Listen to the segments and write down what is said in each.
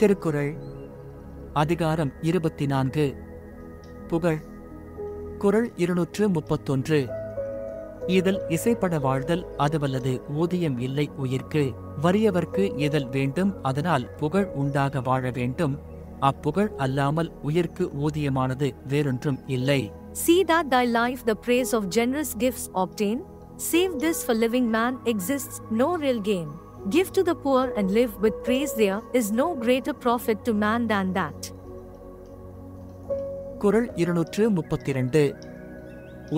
திருக்குறள் அதிகாரம் 24 புகழ். குறள் 231. இதழ் இசைப்பட வாழ்தல் அதுவல்லது ஊதியம் இல்லை உயிர்க்கு. வறியவர்க்கு இதழ் வேண்டும், அதனால் புகழ் உண்டாக வாழ வேண்டும். அப்புகழ் அல்லாமல் உயிர்க்கு ஊதியமானது வேறொன்றும் இல்லை. See that thy life the praise of generous gifts obtain. Save this for living man exists no real gain. Give to the poor and live with praise, there is no greater profit to man than that. குறள் 232.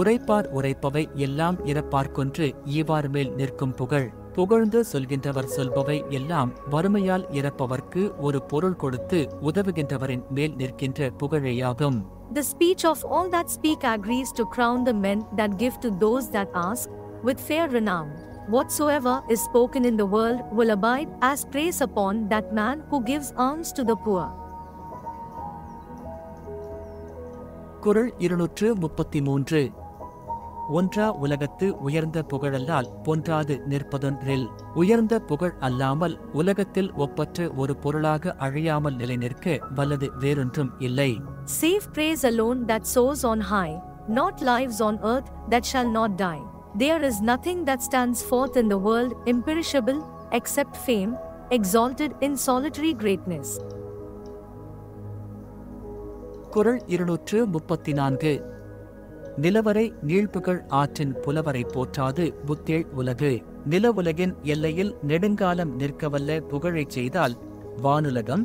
உரைப்பார் உரைப்பவை எல்லாம் இறப்பார்க்கொன்று ஈவார் மேல் நிற்கும் புகழ். புகழ்ந்து சொல்கின்றவர் சொல்பவை எல்லாம் வறுமையால் இறப்பவர்க்கு ஒரு பொருள் கொடுத்து உதவுகின்றவரின் மேல் நிற்கின்ற புகழேயாகும். The speech of all that speak agrees to crown the men that give to those that ask, with fair renown. Whatsoever is spoken in the world will abide as praise upon that man who gives alms to the poor. குறள் 233. ஒன்றா உலகத்து உயர்ந்த புகழல்லால் பொன்றாது நிற்பதொன்றில். உயர்ந்த புகழ் அல்லாமல் உலகத்தில் ஒப்பற்ற ஒரு பொருளாக அழியாமல் நிலைநிற்க வல்லது வேறொன்றும் இல்லை. Save praise alone that soars on high, not lives on earth that shall not die. There is nothing that stands forth in the world imperishable except fame, exalted in solitary greatness. குறள் 234. நிலவரை நீழ்புகழ் ஆற்றின் புலவரை போற்றாது புத்தேள் உலகு. நில உலகின் எல்லையில் நெடுங்காலம் நிற்கவல்ல புகழைச் செய்தால் வானுலகம்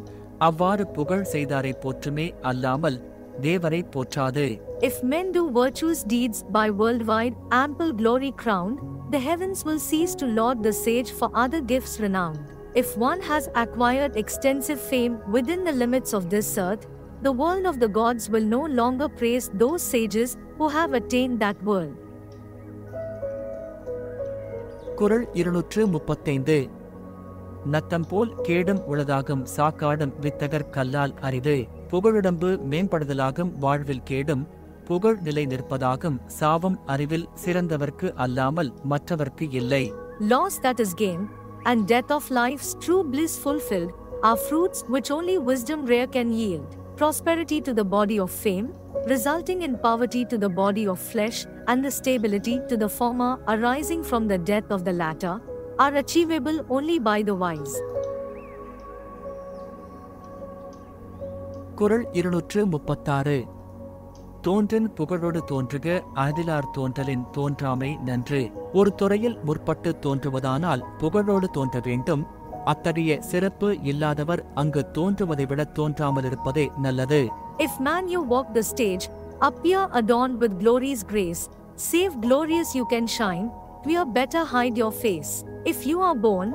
அவ்வாறு புகழ் செய்தாரை போற்றுமே அல்லாமல் தேவரை போற்றாது. If men do virtuous deeds by worldwide ample glory crowned, the heavens will cease to laud the sage for other gifts renowned. If one has acquired extensive fame within the limits of this earth, the world of the gods will no longer praise those sages who have attained that world. குறள் 235. நத்தம் போல் கேடும் உளதாகும் சாக்காடும் வித்தகர் கல்லால் அரிது. புகழுடம்பு மேம்படுதலாகும் வாழ்வில் கேடும் புகழ் நிலை நிற்பதாகும் சாவம் அறிவில் சிறந்தவர்க்கு அல்லாமல் மற்றவர்க்கு இல்லை. Loss that is gain, and death of life's true bliss fulfilled, are fruits which only wisdom rare can yield. Prosperity to the body of fame, resulting in poverty to the body of flesh, and the stability to the former arising from the death of the latter, are achievable only by the wise. குறள் 236. தோன்றின் புகழோடு தோன்றுக அதிலார் தோன்றலின் தோன்றாமை நன்று. ஒரு துறையில் முற்பட்டு தோன்றுவதானால் புகழோடு தோன்ற வேண்டும். அத்தகைய சிறப்பு இல்லாதவர் அங்கு தோன்றுவதை விட தோன்றாமலிருப்பதே நல்லது. If man you walk the stage, appear adorned with glory's grace, save glorious you can shine, twere better hide your face. If you are born,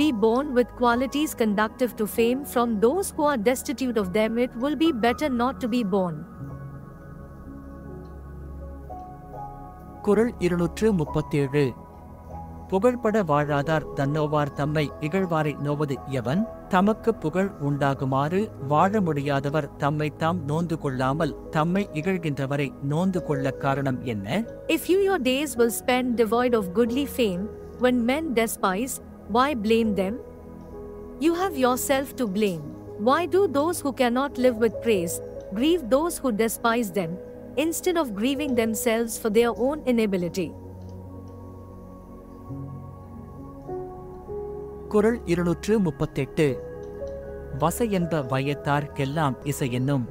be born with qualities conductive to fame from those who are destitute of them. It will be better not to be born. குறள் 237. புகழ்பட வாழாதார் தன்னோவார் தம்மை இகழ்வாரை நோவது எவன்? தமக்கு புகழ் உண்டாகுமாறு வாழ முடியாதவர் தம்மை தாம் நோந்து கொள்ளாமல் தம்மை இகழ்கின்றவரை நோந்து கொள்ள காரணம் என்ன? If you your days will spend devoid of goodly fame, when men despise, why blame them? You have yourself to blame. Why do those who cannot live with praise grieve those who despise them, instead of grieving themselves for their own inability? குறள் 238. வசை என்ப வையத்தார்க்கெல்லாம் இசை என்னும்.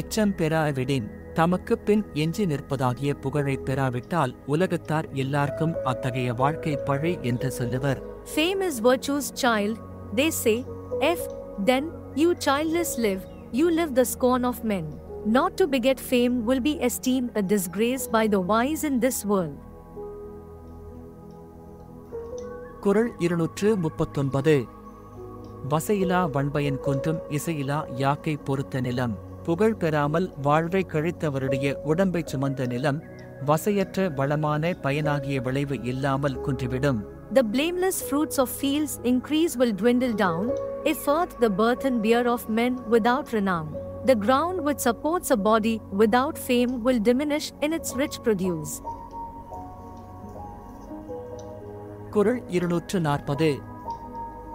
எச்சம் பெறாவிடின் தமக்கு பின் எஞ்சி நிற்பதாகிய புகழை பெறாவிட்டால் உலகத்தார் எல்லாருக்கும் அத்தகைய வாழ்க்கை பழி என்று சொல்லுவர். Fame is virtue's child, they say. If, then, you childless live, you live the scorn of men. Not to beget fame will be esteemed a disgrace by the wise in this world. குறள் 239. வசையிலா வன்பயன் கொன்றும் இசையிலா யாக்கை பொறுத்த நிலம். புகழ் பெறாமல் வாழ்வை கழித்தவருடைய உடம்பைச் சுமந்த நிலம் வசையற்ற வளமான பயனாகிய விளைவு இல்லாமல் குன்றிவிடும். The blameless fruits of fields increase will dwindle down, if earth the burthen bear of men without renown. The ground which supports a body without fame will diminish in its rich produce. குறள் 240.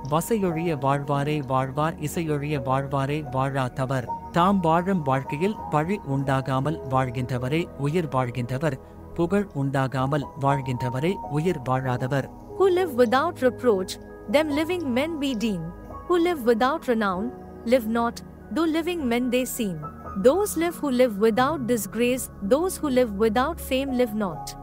வசையொழிய வாழ்வாரே வாழ்வார் இசையொழிய வாழ்வாரே வாழாதவர். தாம் வாழும் வாழ்க்கையில் பழி உண்டாகாமல் வாழ்கின்றவரே உயிர் வாழ்கின்றவர். புகழ் உண்டாகாமல் வாழ்கின்றவரே உயிர் வாழாதவர். Who live without reproach, them living men be deemed. Who live without renown, live not, though living men they seem. Those live who live without disgrace, those who live without fame live not.